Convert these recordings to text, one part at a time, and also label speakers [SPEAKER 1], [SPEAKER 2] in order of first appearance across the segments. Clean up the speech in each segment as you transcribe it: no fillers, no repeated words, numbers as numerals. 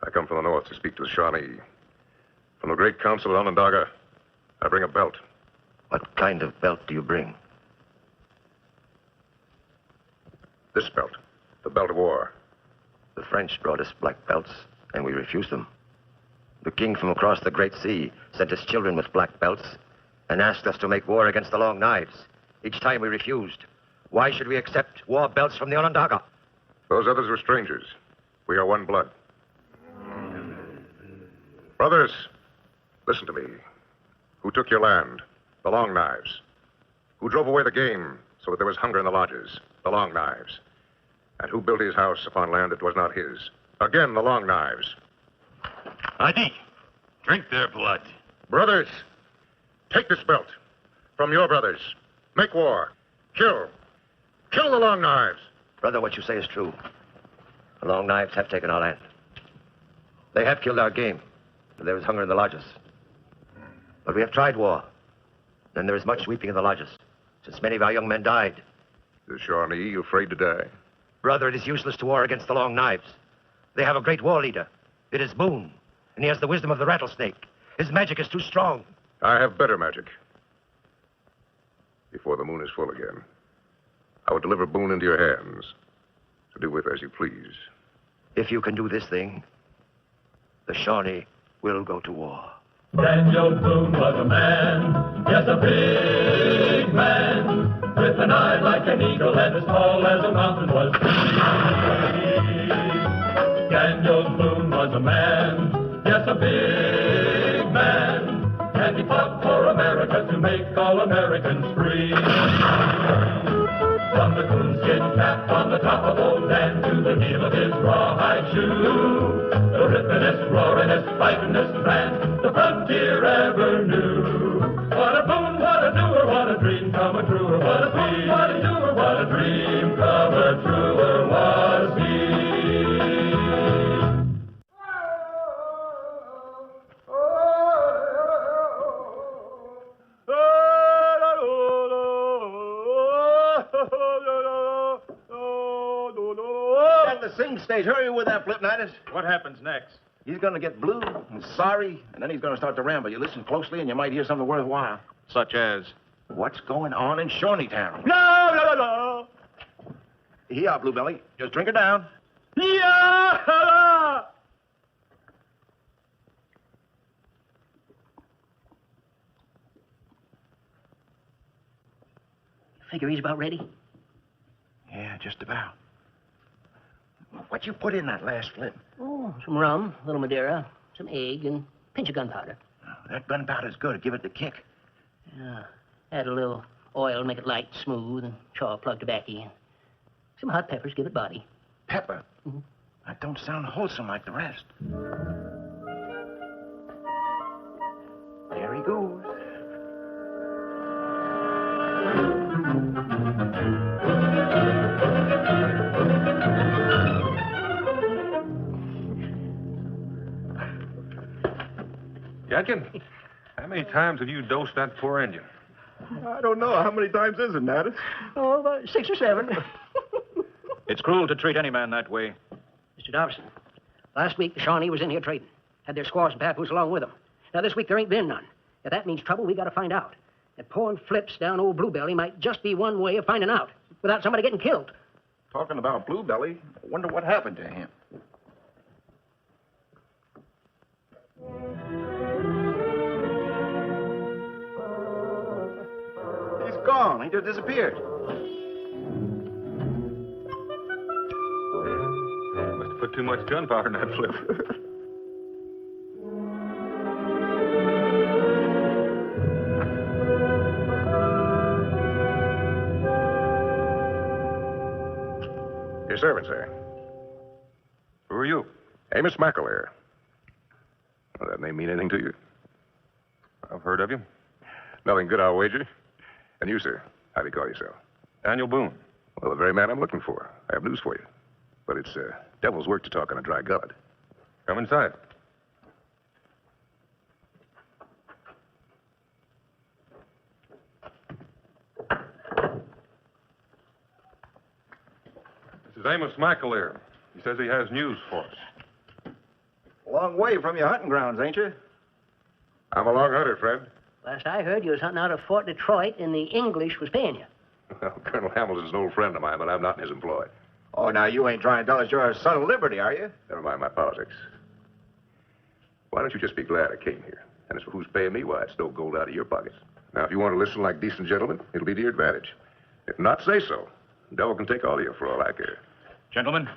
[SPEAKER 1] I come from the north to speak to the Shawnee. From the great council at Onondaga, I bring a belt.
[SPEAKER 2] What kind of belt do you bring?
[SPEAKER 1] This belt. The belt of war.
[SPEAKER 2] The French brought us black belts, and we refused them. The king from across the great sea sent us children with black belts and asked us to make war against the Long Knives. Each time we refused. Why should we accept war belts from the Onondaga?
[SPEAKER 1] Those others were strangers. We are one blood. Brothers, listen to me. Who took your land? The Long Knives. Who drove away the game so that there was hunger in the lodges? The Long Knives. And who built his house upon land that was not his? Again, the Long Knives.
[SPEAKER 3] Adi, drink their blood.
[SPEAKER 1] Brothers, take this belt from your brothers. Make war. Kill. Kill the Long Knives.
[SPEAKER 2] Brother, what you say is true. The Long Knives have taken our land. They have killed our game. There is hunger in the lodges. But we have tried war. And there is much weeping in the lodges, since many of our young men died.
[SPEAKER 1] The Shawnee afraid to die?
[SPEAKER 2] Brother, it is useless to war against the Long Knives. They have a great war leader. It is Boone, and he has the wisdom of the rattlesnake. His magic is too strong.
[SPEAKER 1] I have better magic. Before the moon is full again, I will deliver Boone into your hands to do with as you please.
[SPEAKER 2] If you can do this thing, the Shawnee will go to war.
[SPEAKER 4] Daniel Boone was a man, yes, a big man, with an eye like an eagle and as tall as a mountain was he. Daniel Boone was a man, yes, a big man, and he fought for America to make all Americans free. From the coonskin cap on the top of old Dan to the heel of his rawhide shoe, the rippin'est, roaring'est, fighting'est band the frontier ever knew. What a boon, what a doer, what a dream come true. What a boon, what a doer, what a dream come truer was he.
[SPEAKER 5] The sing stage. Hurry with that, Flipnitis.
[SPEAKER 3] What happens next?
[SPEAKER 5] He's going to get blue and sorry, and then he's going to start to ramble. You listen closely, and you might hear something worthwhile.
[SPEAKER 3] Such as?
[SPEAKER 5] What's going on in Shawneetown?
[SPEAKER 3] La, la, la, la.
[SPEAKER 5] Here, Bluebelly. Just drink her down.
[SPEAKER 3] Yeah!
[SPEAKER 6] Figure he's about ready?
[SPEAKER 5] Yeah, just about. What you put in that last flip?
[SPEAKER 6] Oh, some rum, a little Madeira, some egg, and a pinch of gunpowder.
[SPEAKER 5] Oh, that gunpowder's good. Give it the kick.
[SPEAKER 6] Yeah. Add a little oil, make it light, smooth, and chaw plug tobacco in. Some hot peppers, give it body.
[SPEAKER 5] Pepper?
[SPEAKER 6] Mm-hmm.
[SPEAKER 5] That don't sound wholesome like the rest. There he goes.
[SPEAKER 1] Yadkin, how many times have you dosed that poor engine?
[SPEAKER 5] I don't know. How many times is it, Natus?
[SPEAKER 6] Oh, about 6 or 7.
[SPEAKER 3] It's cruel to treat any man that way.
[SPEAKER 6] Mr. Dobson, last week the Shawnee was in here trading. Had their squaws and papoose along with them. Now this week there ain't been none. If that means trouble, we got to find out. And pouring flips down old Bluebelly might just be one way of finding out without somebody getting killed.
[SPEAKER 5] Talking about Bluebelly, I wonder what happened to him. He's gone. He just disappeared.
[SPEAKER 1] Must have put too much gunpowder in that flip. Your servant, sir. Who are you? Amos McAleer. Well, that name mean anything to you? I've heard of you. Nothing good, I'll wager. And you, sir, how do you call yourself? Daniel Boone. Well, the very man I'm looking for. I have news for you. But it's devil's work to talk on a dry gullet. Come inside. This is Amos McAleer. He says he has news for us.
[SPEAKER 5] A long way from your hunting grounds, ain't you?
[SPEAKER 1] I'm a long hunter, friend.
[SPEAKER 6] Last I heard, you was hunting out of Fort Detroit, and the English was paying you.
[SPEAKER 1] Well, Colonel Hamilton's an old friend of mine, but I'm not in his employ.
[SPEAKER 5] Oh, now you ain't trying to tell us you're a son of liberty, are you?
[SPEAKER 1] Never mind my politics. Why don't you just be glad I came here? And as for who's paying me, why, it's no gold out of your pockets. Now, if you want to listen like decent gentlemen, it'll be to your advantage. If not, say so. The devil can take all of you for all I care.
[SPEAKER 3] Gentlemen,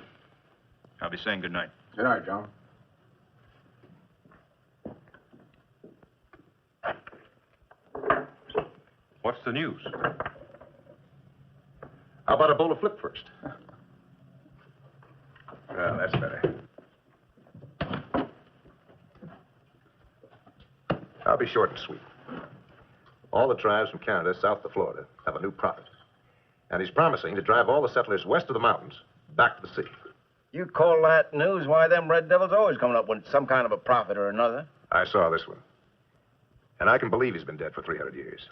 [SPEAKER 3] I'll be saying good night.
[SPEAKER 5] Good night, John.
[SPEAKER 1] What's the news? How about a bowl of flip first? Well, that's better. I'll be short and sweet. All the tribes from Canada south to Florida have a new prophet. And he's promising to drive all the settlers west of the mountains back to the sea.
[SPEAKER 5] You call that news? Why, them red devils always coming up with some kind of a prophet or another.
[SPEAKER 1] I saw this one. And I can believe he's been dead for 300 years.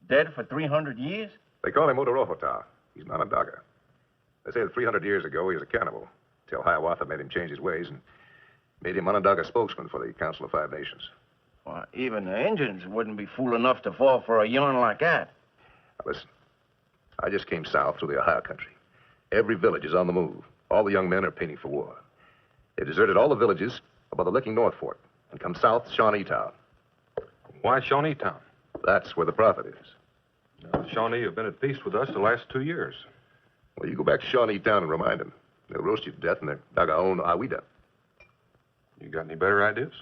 [SPEAKER 5] Dead for 300 years?
[SPEAKER 1] They call him Odorofota. He's an Onondaga. They say that 300 years ago he was a cannibal, till Hiawatha made him change his ways and made him Onondaga spokesman for the Council of Five Nations.
[SPEAKER 5] Well, even the Indians wouldn't be fool enough to fall for a yarn like that.
[SPEAKER 1] Now, listen, I just came south through the Ohio country. Every village is on the move. All the young men are painting for war. They deserted all the villages above the Licking North Fort and come south to Shawnee Town.
[SPEAKER 7] Why Shawnee Town?
[SPEAKER 1] That's where the prophet is.
[SPEAKER 7] The Shawnee have been at peace with us the last 2 years.
[SPEAKER 1] Well, you go back to Shawnee Town and remind them. They'll roast you to death in their Dagaon Awida.
[SPEAKER 7] You got any better ideas?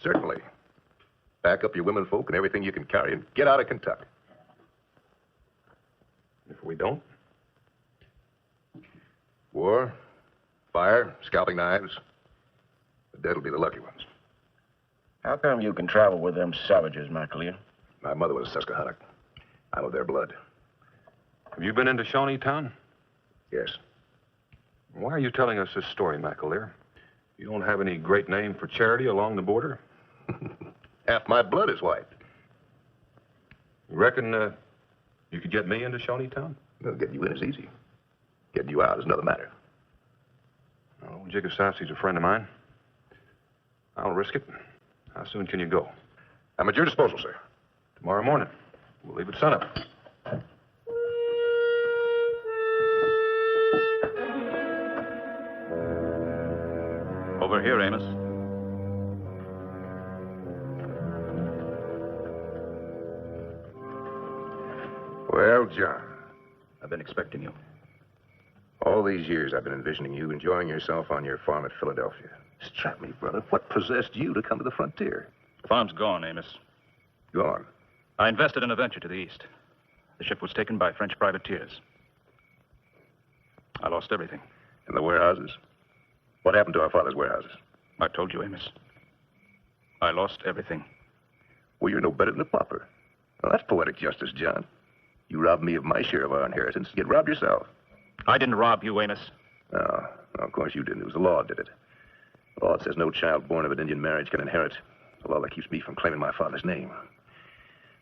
[SPEAKER 1] Certainly. Pack up your women folk and everything you can carry and get out of Kentucky.
[SPEAKER 7] If we don't?
[SPEAKER 1] War, fire, scalping knives. The dead will be the lucky ones.
[SPEAKER 5] How come you can travel with them savages, McAleer?
[SPEAKER 1] My mother was a Susquehannock. I'm of their blood.
[SPEAKER 7] Have you been into Shawnee Town?
[SPEAKER 1] Yes.
[SPEAKER 7] Why are you telling us this story, McAleer? You don't have any great name for charity along the border?
[SPEAKER 1] Half my blood is white.
[SPEAKER 7] You reckon you could get me into Shawnee Town?
[SPEAKER 1] Well, getting you in is easy. Getting you out is another matter.
[SPEAKER 7] Oh, Jigasowski's a friend of mine. I'll risk it. How soon can you go?
[SPEAKER 1] I'm at your disposal, sir.
[SPEAKER 7] Tomorrow morning. We'll leave at sunup.
[SPEAKER 3] Over here, Amos.
[SPEAKER 1] Well, John,
[SPEAKER 3] I've been expecting you.
[SPEAKER 1] all these years I've been envisioning you enjoying yourself on your farm at Philadelphia. Strap me, brother. What possessed you to come to the frontier?
[SPEAKER 3] Farm's gone, Amos.
[SPEAKER 1] Gone.
[SPEAKER 3] I invested in a venture to the east. The ship was taken by French privateers. I lost everything.
[SPEAKER 1] And the warehouses? What happened to our father's warehouses?
[SPEAKER 3] I told you, Amos. I lost everything.
[SPEAKER 1] Well, you're no better than a pauper. Well, that's poetic justice, John. You robbed me of my share of our inheritance. Get robbed yourself.
[SPEAKER 3] I didn't rob you, Amos.
[SPEAKER 1] No, of course you didn't. It was the law that did it. The law that says no child born of an Indian marriage can inherit. The law that keeps me from claiming my father's name.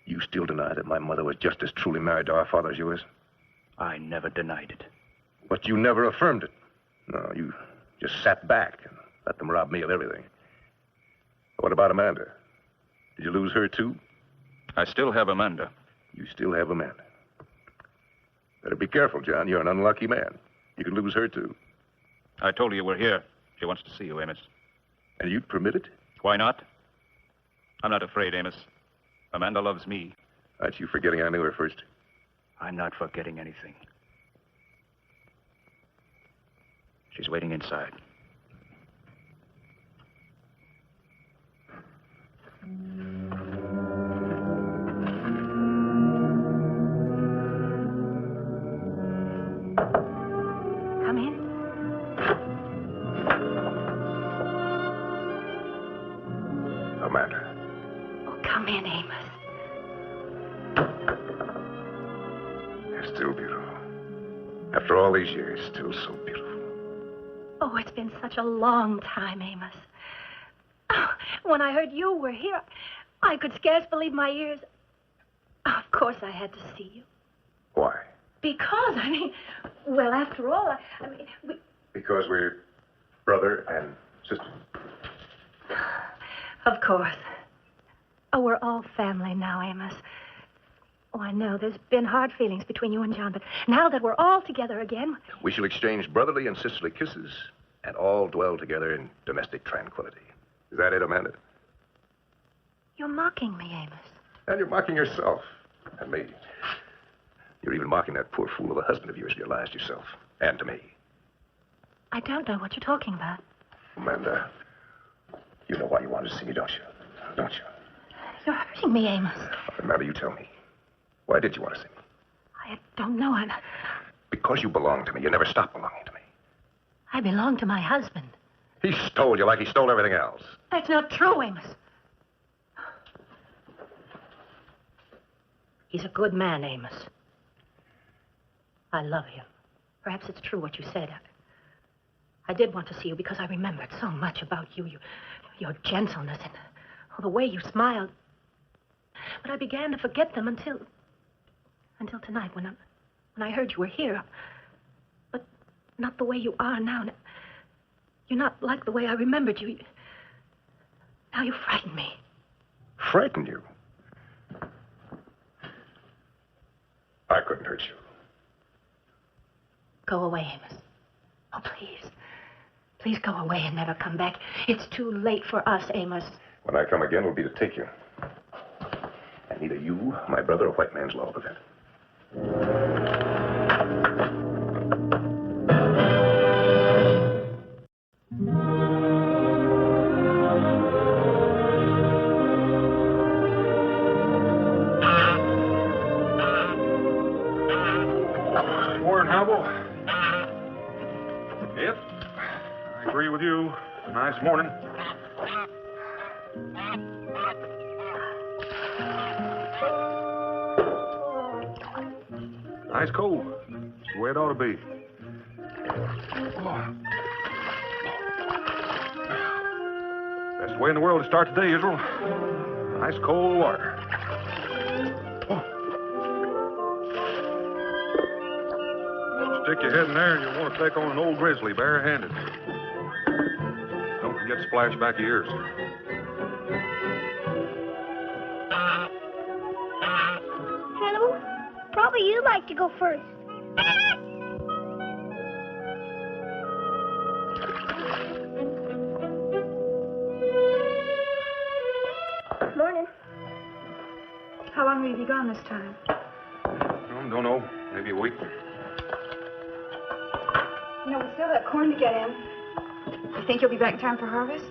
[SPEAKER 1] You still deny that my mother was just as truly married to our father as yours?
[SPEAKER 3] I never denied it.
[SPEAKER 1] But you never affirmed it. No, you just sat back and let them rob me of everything. What about Amanda? Did you lose her, too?
[SPEAKER 3] I still have Amanda.
[SPEAKER 1] You still have Amanda. Better be careful, John. You're an unlucky man. You could lose her, too.
[SPEAKER 3] I told her you were here. She wants to see you, Amos.
[SPEAKER 1] And you'd permit it?
[SPEAKER 3] Why not? I'm not afraid, Amos. Amanda loves me.
[SPEAKER 1] Aren't you forgetting I knew her first?
[SPEAKER 3] I'm not forgetting anything. She's waiting inside.
[SPEAKER 8] Come in.
[SPEAKER 1] Amanda.
[SPEAKER 8] Oh, come in, Amos.
[SPEAKER 1] You're still beautiful. After all these years, still so beautiful.
[SPEAKER 8] Oh, it's been such a long time, Amos. Oh, when I heard you were here, I could scarce believe my ears. Of course I had to see you.
[SPEAKER 1] Why?
[SPEAKER 8] Because, well, after all,
[SPEAKER 1] Because we're brother and Sister.
[SPEAKER 8] Of course. Oh, we're all family now, Amos. Oh, I know there's been hard feelings between you and John, but now that we're all together again...
[SPEAKER 1] We shall exchange brotherly and sisterly kisses and all dwell together in domestic tranquility. Is that it, Amanda?
[SPEAKER 8] You're mocking me, Amos.
[SPEAKER 1] And you're mocking yourself. And me. You're even mocking that poor fool of a husband of yours you lied to yourself. And to me.
[SPEAKER 8] I don't know what you're talking about.
[SPEAKER 1] Amanda, you know why you wanted to see me, don't you? Don't you?
[SPEAKER 8] You're hurting me, Amos.
[SPEAKER 1] Amanda, you tell me. Why did you want to see me?
[SPEAKER 8] I don't know.
[SPEAKER 1] Because you belong to me. You never stop belonging to me.
[SPEAKER 8] I belong to my husband.
[SPEAKER 1] He stole you like he stole everything else.
[SPEAKER 8] That's not true, Amos. He's a good man, Amos. I love him. Perhaps it's true what you said. I did want to see you because I remembered so much about you, your gentleness and the way you smiled. But I began to forget them until tonight when I heard you were here. But not the way you are now. You're not like the way I remembered you. Now you frighten me.
[SPEAKER 1] Frighten you? I couldn't hurt you.
[SPEAKER 8] Go away, Amos. Oh, please. Please go away and never come back. It's too late for us, Amos.
[SPEAKER 1] When I come again, it'll be to take you. And neither you, my brother, or white man's law will prevent it.
[SPEAKER 7] Warren Howell. Yep. I agree with you. Nice morning. Nice cold. It's the way it ought to be. Best way in the world to start the day, Israel. Nice cold water. Stick your head in there and you'll want to take on an old grizzly barehanded. Don't forget to splash back your ears.
[SPEAKER 9] Hannibal, probably you'd like to go first. Morning.
[SPEAKER 10] How long have you gone this time?
[SPEAKER 7] Don't know. Maybe a week.
[SPEAKER 10] You know, we still have corn to get in. You think you'll be back in time for harvest?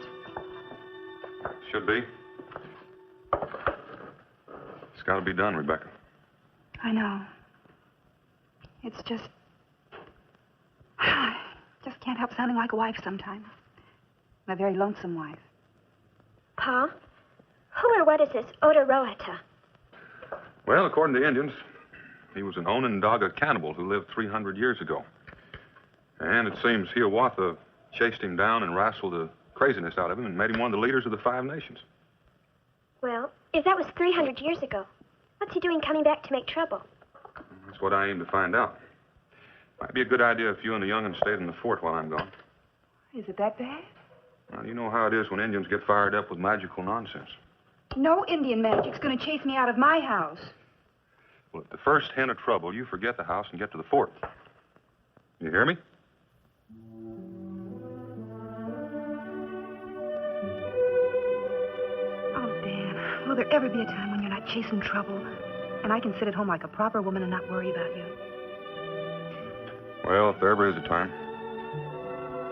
[SPEAKER 7] Should be. It's got to be done, Rebecca.
[SPEAKER 10] I know. It's just... I just can't help sounding like a wife sometimes. I'm a very lonesome wife.
[SPEAKER 9] Pa, who or what is this Odorowata?
[SPEAKER 7] Well, according to the Indians, he was an Onondaga cannibal who lived 300 years ago. And it seems Hiawatha chased him down and wrestled the craziness out of him and made him one of the leaders of the Five Nations.
[SPEAKER 9] Well, if that was 300 years ago, what's he doing coming back to make trouble?
[SPEAKER 7] That's what I aim to find out. Might be a good idea if you and the young'un stayed in the fort while I'm gone.
[SPEAKER 10] Is it that bad?
[SPEAKER 7] Well, you know how it is when Indians get fired up with magical nonsense.
[SPEAKER 10] No Indian magic's going to chase me out of my house.
[SPEAKER 7] Well, at the first hint of trouble, you forget the house and get to the fort. You hear me?
[SPEAKER 10] Oh, Dan, will there ever be a time when you're not chasing trouble and I can sit at home like a proper woman and not worry about you?
[SPEAKER 7] Well, if there ever is a time,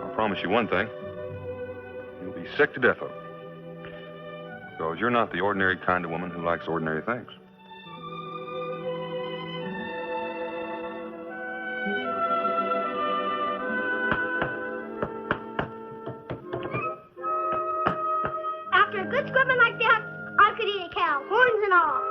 [SPEAKER 7] I'll promise you one thing. You'll be sick to death of it. Because you're not the ordinary kind of woman who likes ordinary things.
[SPEAKER 9] After a good scrubbing like that, I could eat a cow, horns and all.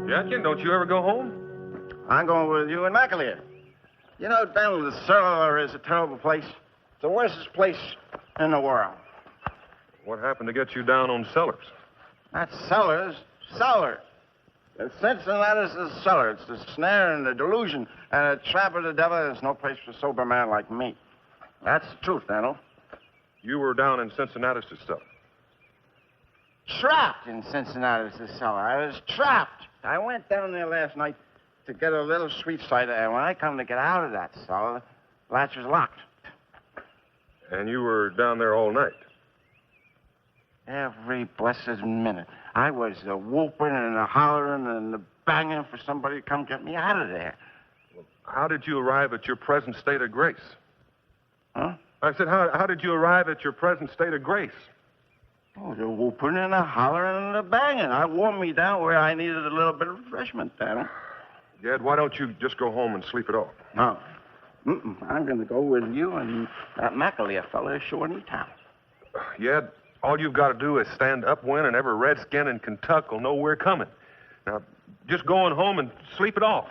[SPEAKER 7] Jackie, don't you ever go home?
[SPEAKER 5] I'm going with you and McAleer. You know, Daniel, the cellar is a terrible place. It's the worstest place in the world.
[SPEAKER 7] What happened to get you down on cellars?
[SPEAKER 5] Not cellars, cellar. The Cincinnati's the cellar. It's the snare and the delusion and the trap of the devil. There's no place for a sober man like me. That's the truth, Daniel.
[SPEAKER 7] You were down in Cincinnati's cellar.
[SPEAKER 5] Trapped in Cincinnati's cellar. I was trapped. I went down there last night to get a little sweet cider, and when I come to get out of that cellar, the latch was locked.
[SPEAKER 7] And you were down there all night?
[SPEAKER 5] Every blessed minute. I was whooping and hollering and banging for somebody to come get me out of there.
[SPEAKER 7] How did you arrive at your present state of grace?
[SPEAKER 5] Huh?
[SPEAKER 7] I said, how did you arrive at your present state of grace?
[SPEAKER 5] Oh, the whooping and the hollering and the banging. I wore me down where I needed a little bit of refreshment, Daniel.
[SPEAKER 7] Dad, why don't you just go home and sleep it off?
[SPEAKER 5] No. I'm going to go with you and that McAleer fella sure in town.
[SPEAKER 7] Yeah, all you've got to do is stand upwind and every redskin in Kentucky will know we're coming. Now, just go on home and sleep it off.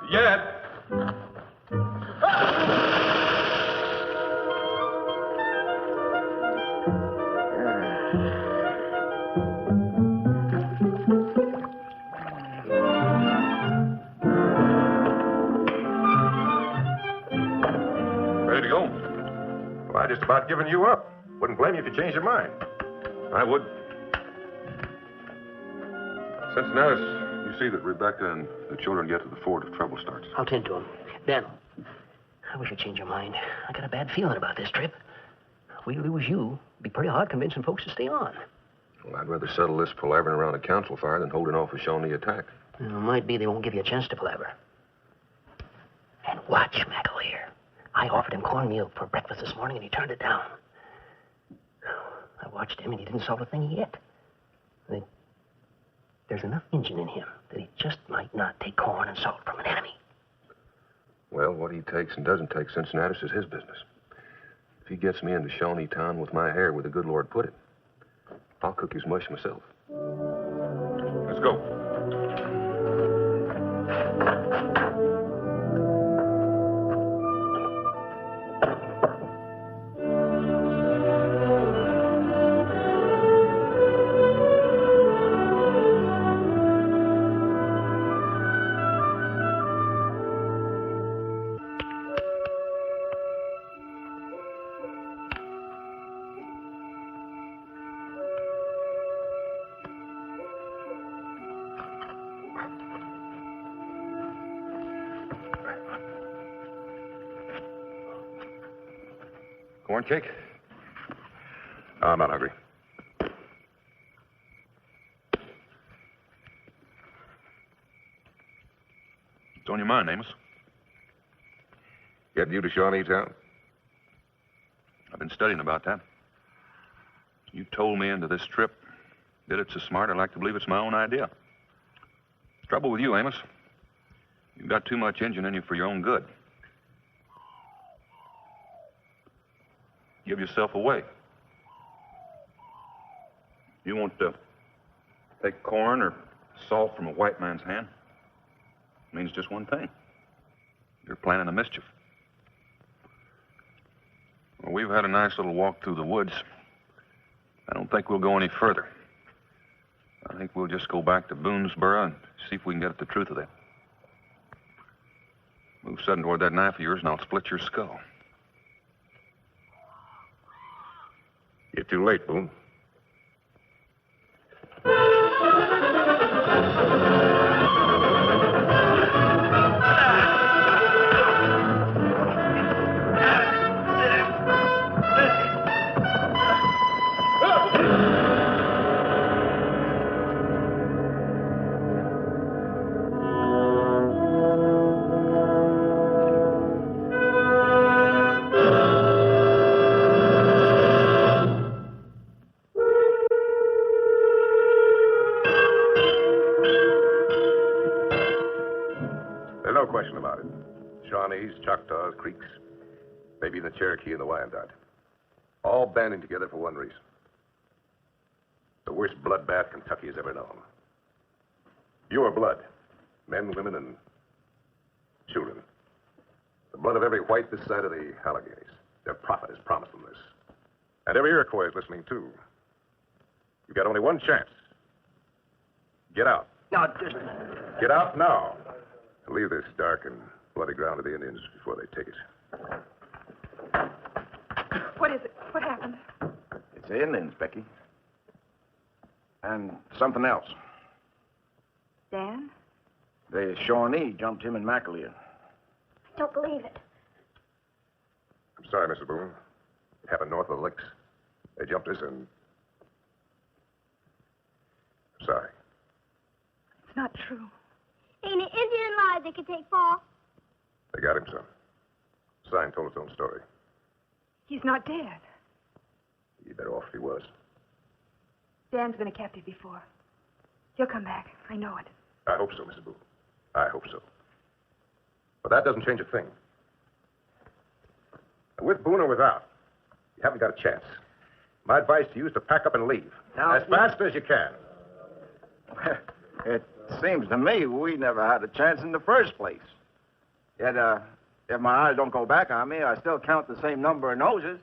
[SPEAKER 7] Yeah.
[SPEAKER 1] Ready to go? Well, I just about given you up. Wouldn't blame you if you changed your mind.
[SPEAKER 7] I would. Cincinnati, you see that Rebecca and the children get to the fort if trouble starts.
[SPEAKER 6] I'll tend to him. Daniel, I wish you'd change your mind. I got a bad feeling about this trip. If we lose you, it'd be pretty hard convincing folks to stay on.
[SPEAKER 1] Well, I'd rather settle this palavering around a council fire than holding off a Shawnee attack.
[SPEAKER 6] It might be they won't give you a chance to palaver. And watch McAleer. I offered him cornmeal for breakfast this morning, and he turned it down. I watched him, and he didn't solve a thing yet. There's enough Injun in him that he just might not take corn and salt from an enemy.
[SPEAKER 1] Well, what he takes and doesn't take Cincinnati is his business. If he gets me into Shawnee Town with my hair where the good Lord put it, I'll cook his mush myself.
[SPEAKER 7] Let's go. Corn cake?
[SPEAKER 1] Oh, I'm not hungry.
[SPEAKER 7] It's on your mind, Amos.
[SPEAKER 1] Getting you to Shawnee Town?
[SPEAKER 7] I've been studying about that. You told me into this trip. Did it so smart, I'd like to believe it's my own idea. Trouble with you, Amos. You've got too much engine in you for your own good. Give yourself away. You want to take corn or salt from a white man's hand? It means just one thing. You're planning a mischief. Well, we've had a nice little walk through the woods. I don't think we'll go any further. I think we'll just go back to Boonesboro and see if we can get at the truth of that. Move sudden toward that knife of yours and I'll split your skull.
[SPEAKER 1] You're too late, Boone. No question about it. Shawnees, Choctaws, Creeks, maybe the Cherokee and the Wyandot. All banding together for one reason. The worst bloodbath Kentucky has ever known. Your blood. Men, women, and blood of every white this side of the Alleghenies. Their prophet has promised them this. And every Iroquois is listening, too. You've got only one chance. Get out.
[SPEAKER 6] No, just...
[SPEAKER 1] Get out now. Leave this dark and bloody ground to the Indians before they take it.
[SPEAKER 10] What is it? What happened?
[SPEAKER 5] It's the Indians, Becky. And something else.
[SPEAKER 10] Dan?
[SPEAKER 5] The Shawnee jumped him and McAleer.
[SPEAKER 9] I don't believe it.
[SPEAKER 1] I'm sorry, Mr. Boone. It happened north of the Licks. They jumped us and... I'm sorry.
[SPEAKER 10] It's not true.
[SPEAKER 9] Ain't an Indian alive that could take fall.
[SPEAKER 1] They got him, son. Sign told his own story.
[SPEAKER 10] He's not dead.
[SPEAKER 1] He'd be better off if he was.
[SPEAKER 10] Dan's been a captive before. He'll come back. I know it.
[SPEAKER 1] I hope so, Mr. Boone. I hope so. But that doesn't change a thing. With Boone or without, you haven't got a chance. My advice to you is to pack up and leave.
[SPEAKER 6] Now,
[SPEAKER 1] as fast as you can.
[SPEAKER 5] It seems to me we never had a chance in the first place. Yet, if my eyes don't go back on me, I still count the same number of noses.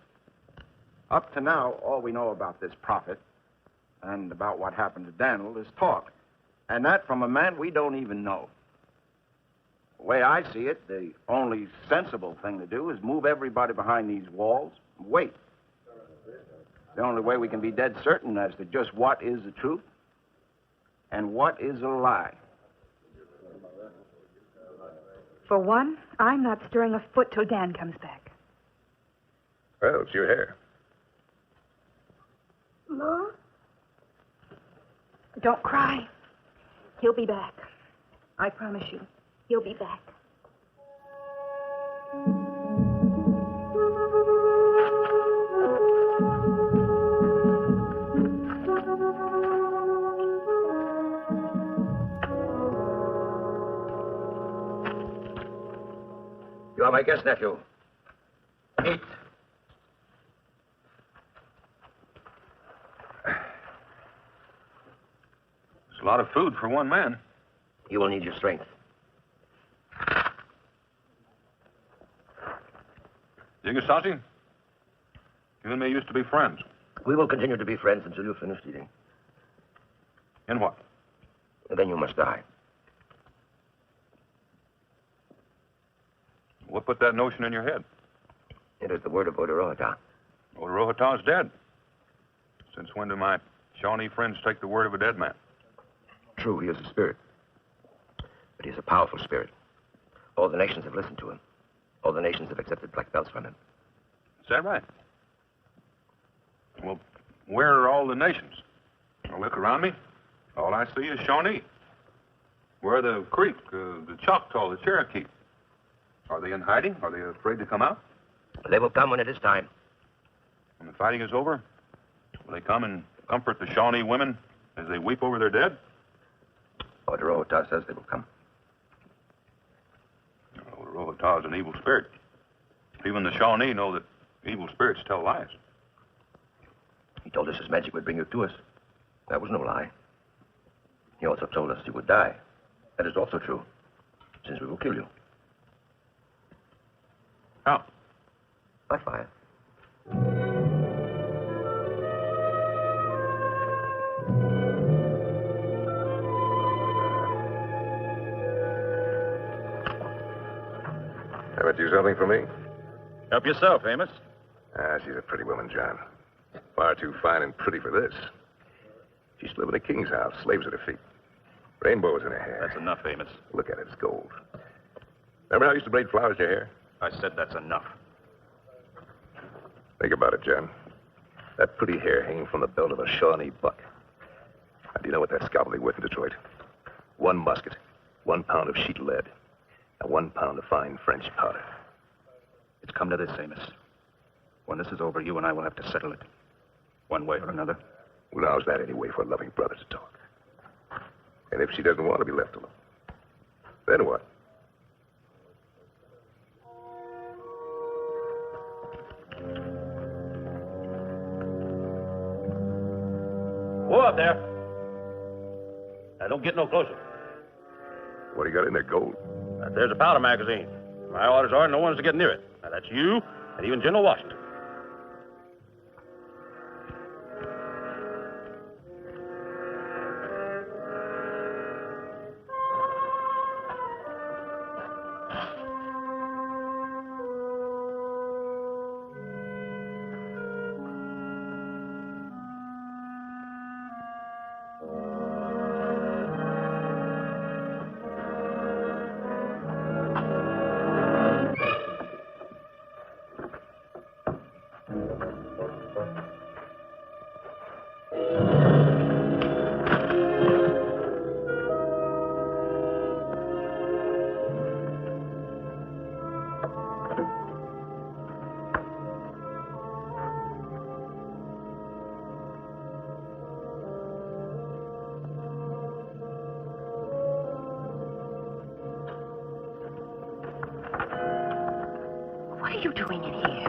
[SPEAKER 5] Up to now, all we know about this prophet and about what happened to Daniel is talk. And that from a man we don't even know. The way I see it, the only sensible thing to do is move everybody behind these walls and wait. The only way we can be dead certain as to just what is the truth and what is a lie.
[SPEAKER 10] For one, I'm not stirring a foot till Dan comes back.
[SPEAKER 1] Well, it's your hair.
[SPEAKER 9] Ma?
[SPEAKER 10] Don't cry. He'll be back. I promise you, he'll be back.
[SPEAKER 2] You are my guest, nephew. Eat.
[SPEAKER 7] It's a lot of food for one man.
[SPEAKER 2] You will need your strength.
[SPEAKER 7] Yingasasi, you and me used to be friends.
[SPEAKER 2] We will continue to be friends until you've finished eating.
[SPEAKER 7] In what?
[SPEAKER 2] And then you must die.
[SPEAKER 7] What put that notion in your head?
[SPEAKER 2] It is the word of Odorohata.
[SPEAKER 7] Odorohata's dead. Since when do my Shawnee friends take the word of a dead man?
[SPEAKER 2] True, he is a spirit. But he is a powerful spirit. All the nations have listened to him. All the nations have accepted black belts from him.
[SPEAKER 7] Is that right? Well, where are all the nations? I look around me. All I see is Shawnee. Where are the Creek, the Choctaw, the Cherokee? Are they in hiding? Are they afraid to come out?
[SPEAKER 2] They will come when it is time.
[SPEAKER 7] When the fighting is over, will they come and comfort the Shawnee women as they weep over their dead?
[SPEAKER 2] Odorohata says they will come.
[SPEAKER 7] Odorohata is an evil spirit. Even the Shawnee know that evil spirits tell lies.
[SPEAKER 2] He told us his magic would bring you to us. That was no lie. He also told us you would die. That is also true, since we will kill you.
[SPEAKER 7] How?
[SPEAKER 2] By fire.
[SPEAKER 1] Ever do something for me?
[SPEAKER 3] Help yourself, Amos.
[SPEAKER 1] Ah, she's a pretty woman, John. Far too fine and pretty for this. She used to live in a king's house, slaves at her feet. Rainbows in her hair.
[SPEAKER 3] That's enough, Amos.
[SPEAKER 1] Look at it, it's gold. Remember how I used to braid flowers in your hair?
[SPEAKER 3] I said that's enough.
[SPEAKER 1] Think about it, John. That pretty hair hanging from the belt of a Shawnee buck. Now, do you know what that scalp will be worth in Detroit? 1 musket, 1 pound of sheet lead, and 1 pound of fine French powder.
[SPEAKER 3] It's come to this, Amos. When this is over, you and I will have to settle it. One way or another.
[SPEAKER 1] Well, how's that any way for a loving brother to talk? And if she doesn't want to be left alone, then what?
[SPEAKER 11] Whoa up there. Now, don't get no closer.
[SPEAKER 1] What do you got in there, gold?
[SPEAKER 11] There's a powder magazine. My orders are no one's to get near it. Now, that's you and even General Washington.
[SPEAKER 8] What are you doing in here?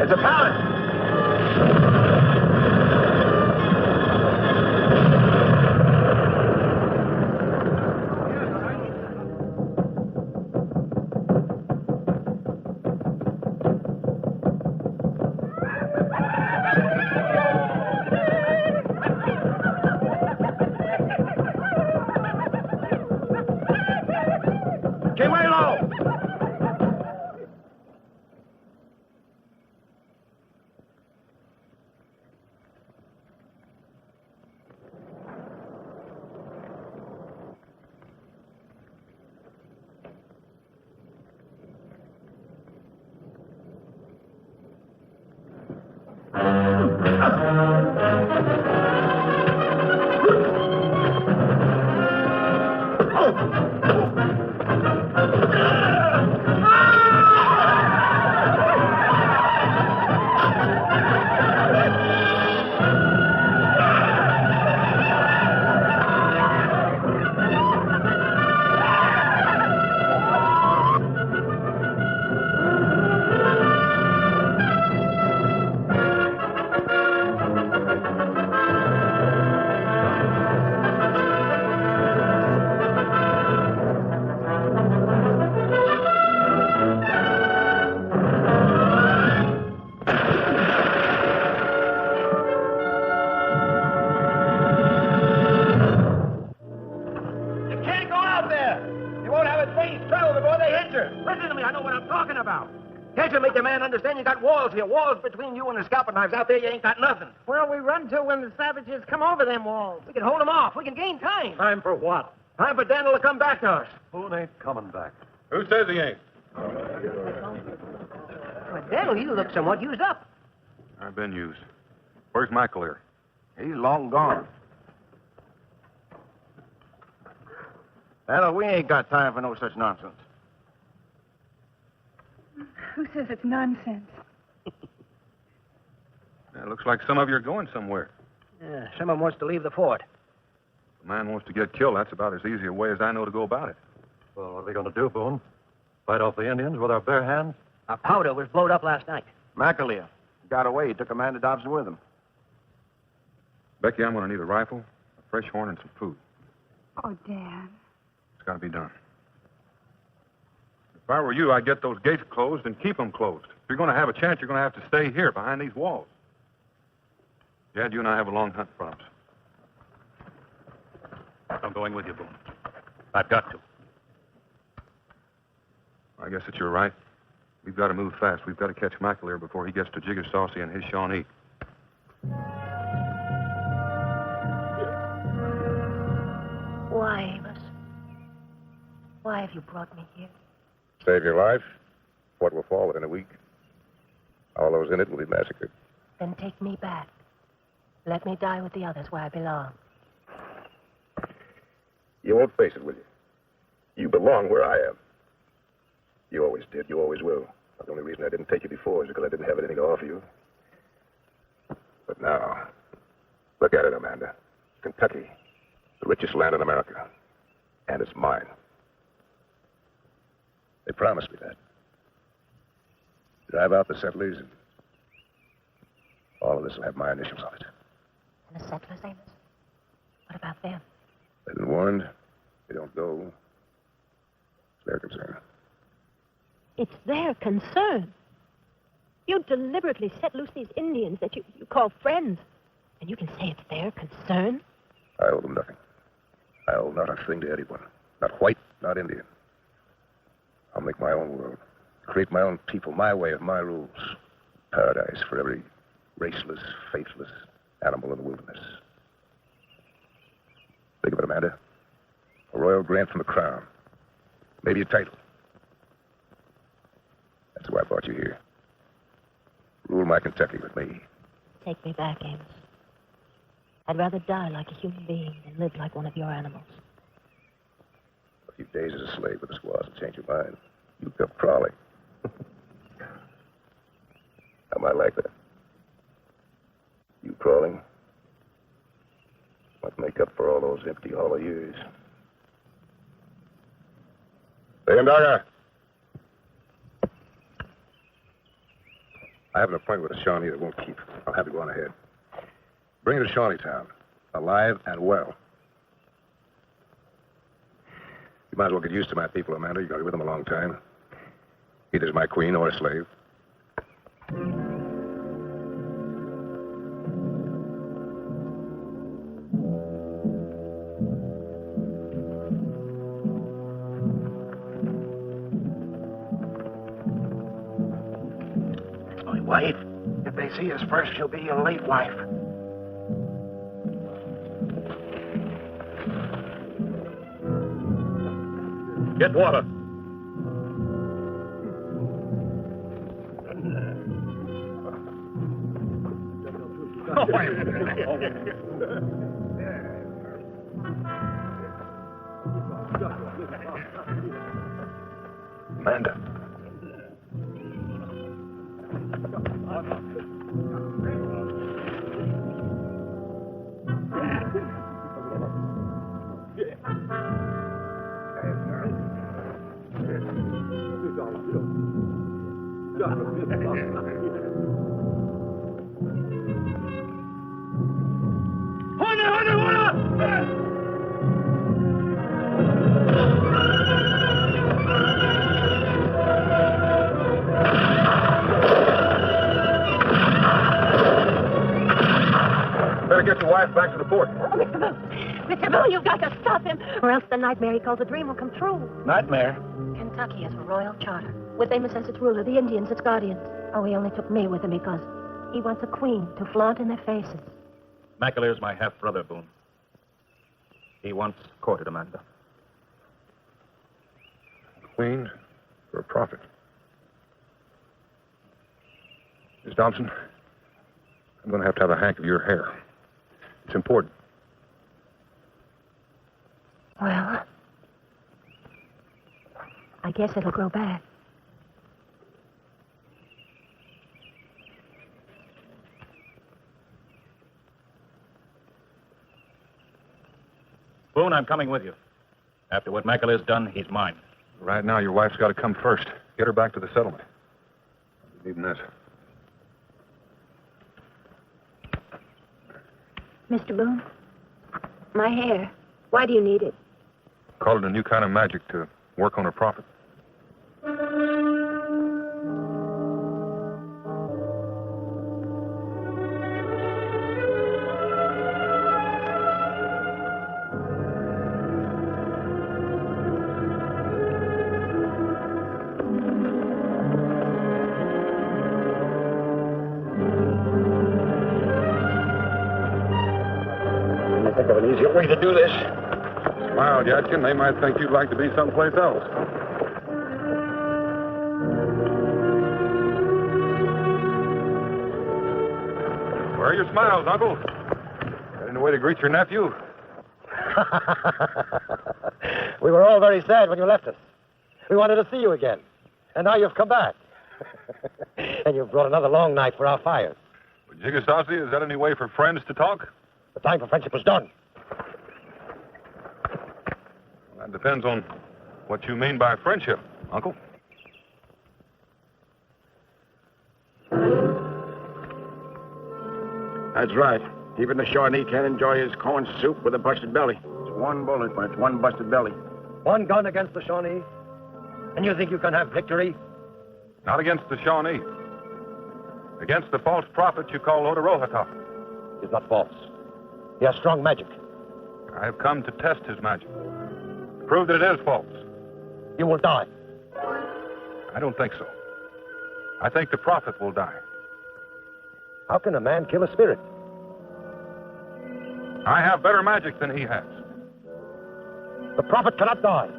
[SPEAKER 5] It's a palace. Keep way low.
[SPEAKER 6] Listen to me, I know what I'm talking about. Can't you make the man understand you got walls here? Walls between you and the scalping knives. Out there, you ain't got nothing.
[SPEAKER 12] Where'll we run to when the savages come over them walls?
[SPEAKER 6] We can hold them off. We can gain time.
[SPEAKER 13] Time for what?
[SPEAKER 6] Time for Daniel to come back to us.
[SPEAKER 13] Boone ain't coming back.
[SPEAKER 7] Who says he ain't?
[SPEAKER 6] But Daniel, you look somewhat used up.
[SPEAKER 7] I've been used. Where's Michael here?
[SPEAKER 5] He's long gone. Daniel, we ain't got time for no such nonsense.
[SPEAKER 10] Who says it's nonsense?
[SPEAKER 7] It looks like some of you are going somewhere.
[SPEAKER 6] Yeah, someone wants to leave the fort.
[SPEAKER 7] If a man wants to get killed, that's about as easy a way as I know to go about it.
[SPEAKER 13] Well, what are we going to do, Boone? Fight off the Indians with our bare hands?
[SPEAKER 6] Our powder was blowed up last night.
[SPEAKER 5] McAleer got away. He took Amanda Dobson with him.
[SPEAKER 7] Becky, I'm going to need a rifle, a fresh horn, and some food.
[SPEAKER 10] Oh, Dad.
[SPEAKER 7] It's got to be done. If I were you, I'd get those gates closed and keep them closed. If you're going to have a chance, you're going to have to stay here behind these walls. Dad, you and I have a long hunt in front of us.
[SPEAKER 3] I'm going with you, Boone. I've got to.
[SPEAKER 7] I guess that you're right. We've got to move fast. We've got to catch McAleer before he gets to Jigger Saucy and his Shawnee.
[SPEAKER 8] Why, Amos? Why have you brought me here?
[SPEAKER 1] Save your life. What will fall within a week. All those in it will be massacred.
[SPEAKER 8] Then take me back. Let me die with the others where I belong.
[SPEAKER 1] You won't face it, will you? You belong where I am. You always did. You always will. The only reason I didn't take you before is because I didn't have anything to offer you. But now, look at it, Amanda. Kentucky, the richest land in America. And it's mine. They promised me that. Drive out the settlers, and all of this will have my initials on it.
[SPEAKER 8] And the settlers, Amos? What about them?
[SPEAKER 1] They've been warned. They don't go. It's their concern.
[SPEAKER 8] It's their concern. You deliberately set loose these Indians that you call friends. And you can say it's their concern?
[SPEAKER 1] I owe them nothing. I owe not a thing to anyone. Not white, not Indian. I'll make my own world. Create my own people, my way of my rules. Paradise for every raceless, faithless animal in the wilderness. Think of it, Amanda. A royal grant from the crown. Maybe a title. That's why I brought you here. Rule my Kentucky with me.
[SPEAKER 8] Take me back, Amos. I'd rather die like a human being than live like one of your animals.
[SPEAKER 1] A few days as a slave with the squaws will change your mind. You come crawling. I might like that. You crawling must make up for all those empty, hollow years. Hey, Onondaga. I have an appointment with a Shawnee that won't keep. I'll have you go on ahead. Bring her to Shawneetown, alive and well. You might as well get used to my people, Amanda. You're going to be with them a long time. Either as my queen or a slave.
[SPEAKER 5] That's my wife. If they see us first, she'll be a late wife.
[SPEAKER 11] Get water.
[SPEAKER 1] Amanda. Better get your wife back to the port.
[SPEAKER 8] Oh, Mr. Boone. Mr. Boone, you've got to stop him, or else the nightmare he calls a dream will come true.
[SPEAKER 5] Nightmare?
[SPEAKER 8] Kentucky has a royal charter, with Amos as its ruler, the Indians its guardians. Oh, he only took me with him because he wants a queen to flaunt in their faces.
[SPEAKER 3] McAleer's my half-brother, Boone. He once courted Amanda.
[SPEAKER 1] Queen for a prophet. Miss Thompson, I'm going to have a hank of your hair. It's important.
[SPEAKER 8] Well, I guess it'll grow back.
[SPEAKER 3] Boone, I'm coming with you. After what McAleer's done, he's mine.
[SPEAKER 7] Right now, your wife's got to come first. Get her back to the settlement. I'm needing this.
[SPEAKER 8] Mr. Boone, my hair. Why do you need it?
[SPEAKER 7] Call it a new kind of magic to work on a prophet.
[SPEAKER 5] Think of an easier way to do this.
[SPEAKER 7] Smile, Yadkin. They might think you'd like to be someplace else. Where are your smiles, Uncle? Got any way to greet your nephew?
[SPEAKER 14] We were all very sad when you left us. We wanted to see you again. And now you've come back. And you've brought another long night for our fires.
[SPEAKER 7] Well, Jigasasi, is that any way for friends to talk?
[SPEAKER 14] The time for friendship was done.
[SPEAKER 7] Well, that depends on what you mean by friendship, Uncle.
[SPEAKER 5] That's right. Even the Shawnee can't enjoy his corn soup with a busted belly. It's one bullet, but it's one busted belly.
[SPEAKER 14] One gun against the Shawnee? And you think you can have victory?
[SPEAKER 7] Not against the Shawnee. Against the false prophet you call Odarohata.
[SPEAKER 14] He's not false. He has strong magic.
[SPEAKER 7] I have come to test his magic. Prove that it is false.
[SPEAKER 14] You will die.
[SPEAKER 7] I don't think so. I think the prophet will die.
[SPEAKER 14] How can a man kill a spirit?
[SPEAKER 7] I have better magic than he has.
[SPEAKER 14] The prophet cannot die.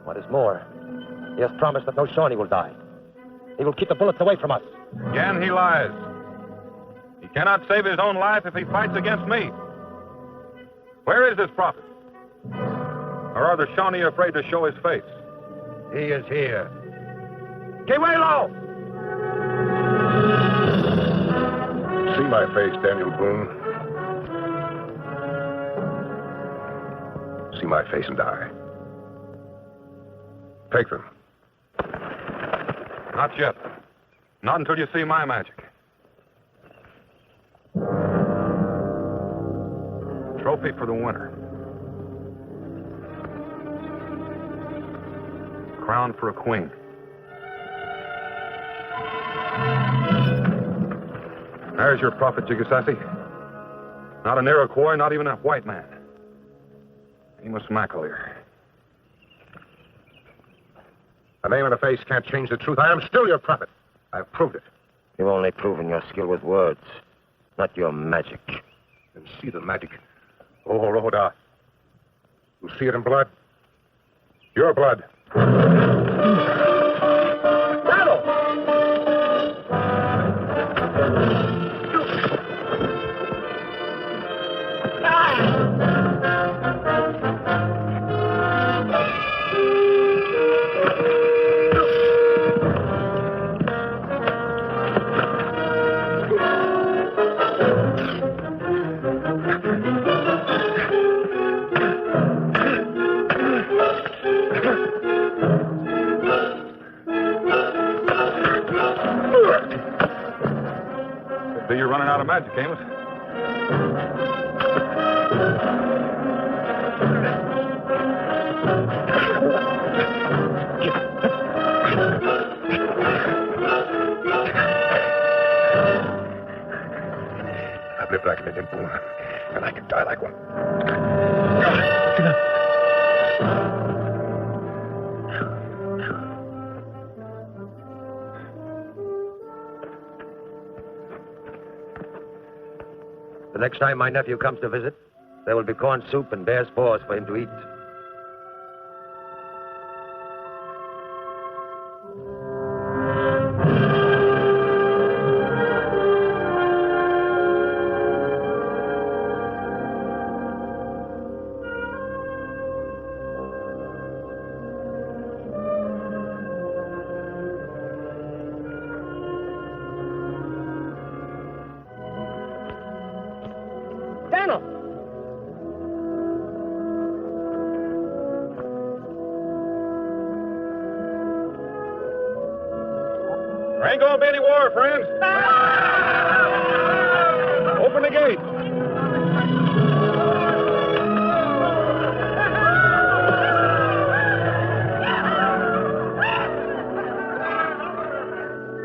[SPEAKER 14] What is more, he has promised that no Shawnee will die. He will keep the bullets away from us.
[SPEAKER 7] Again, he lies. He cannot save his own life if he fights against me. Where is this prophet? Or are the Shawnee afraid to show his face?
[SPEAKER 14] He is here. Kiwelo!
[SPEAKER 1] See my face, Daniel Boone. See my face and die. Take them.
[SPEAKER 7] Not yet. Not until you see my magic. Trophy for the winner. Crown for a queen. There's your prophet, Jigasassi. Not an Iroquois, not even a white man. Amos McAleer.
[SPEAKER 1] The name and the face can't change the truth. I am still your prophet. I've proved it.
[SPEAKER 2] You've only proven your skill with words, not your magic.
[SPEAKER 1] And see the magic. Oh, Rohoda. You see it in blood? Your blood.
[SPEAKER 7] So you're running out of magic, Amos?
[SPEAKER 1] I've lived like an Indian, Boone, and I can die like one.
[SPEAKER 14] The next time my nephew comes to visit, there will be corn soup and bear's paws for him to eat.
[SPEAKER 6] Daniel!
[SPEAKER 7] There ain't gonna be any war, friends. Open the gate.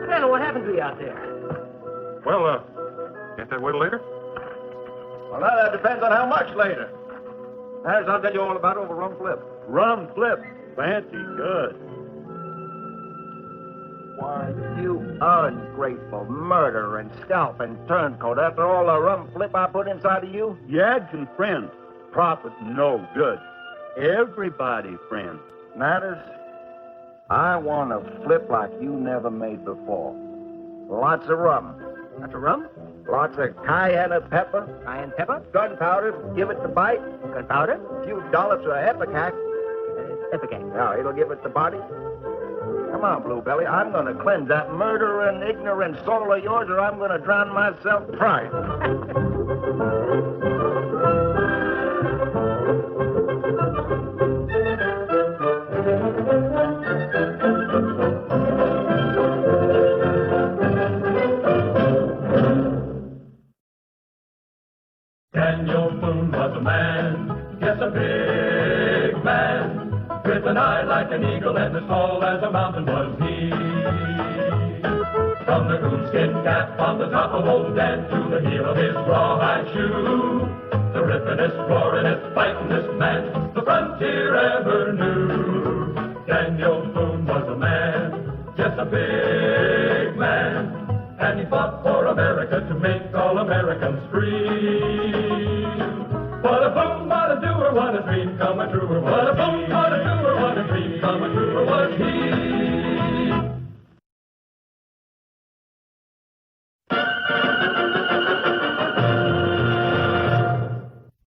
[SPEAKER 6] Daniel, what happened to you out there?
[SPEAKER 7] Well, can't that wait till later?
[SPEAKER 5] Well, now that depends on how much later. As I'll tell you all about over rum flip.
[SPEAKER 11] Rum flip. Fancy good.
[SPEAKER 5] Why, you ungrateful murdering, scalping turncoat. After all the rum flip I put inside of you?
[SPEAKER 11] Yads and friends. Prophet no good. Everybody friends.
[SPEAKER 5] Matters? I want to flip like you never made before. Lots of rum.
[SPEAKER 6] Lots of rum?
[SPEAKER 5] Lots of cayenne pepper.
[SPEAKER 6] Cayenne pepper?
[SPEAKER 5] Gunpowder. Give it the bite.
[SPEAKER 6] Gunpowder?
[SPEAKER 5] A few dollops of ipecac.
[SPEAKER 6] Ipecac.
[SPEAKER 5] Yeah, it'll give it the body. Come on, Bluebelly. I'm going to cleanse that murdering, ignorant soul of yours, or I'm going to drown myself trying.
[SPEAKER 4] eagle and as tall as a mountain was he. From the coonskin cap on the top of old Dan to the heel of his rawhide shoe, the rippenest, roaringest, fightingest man the frontier ever knew. Daniel Boone was a man, just a big man, and he fought for America to make all Americans free. What a boom, what a doer, what a dream come true, what a boom.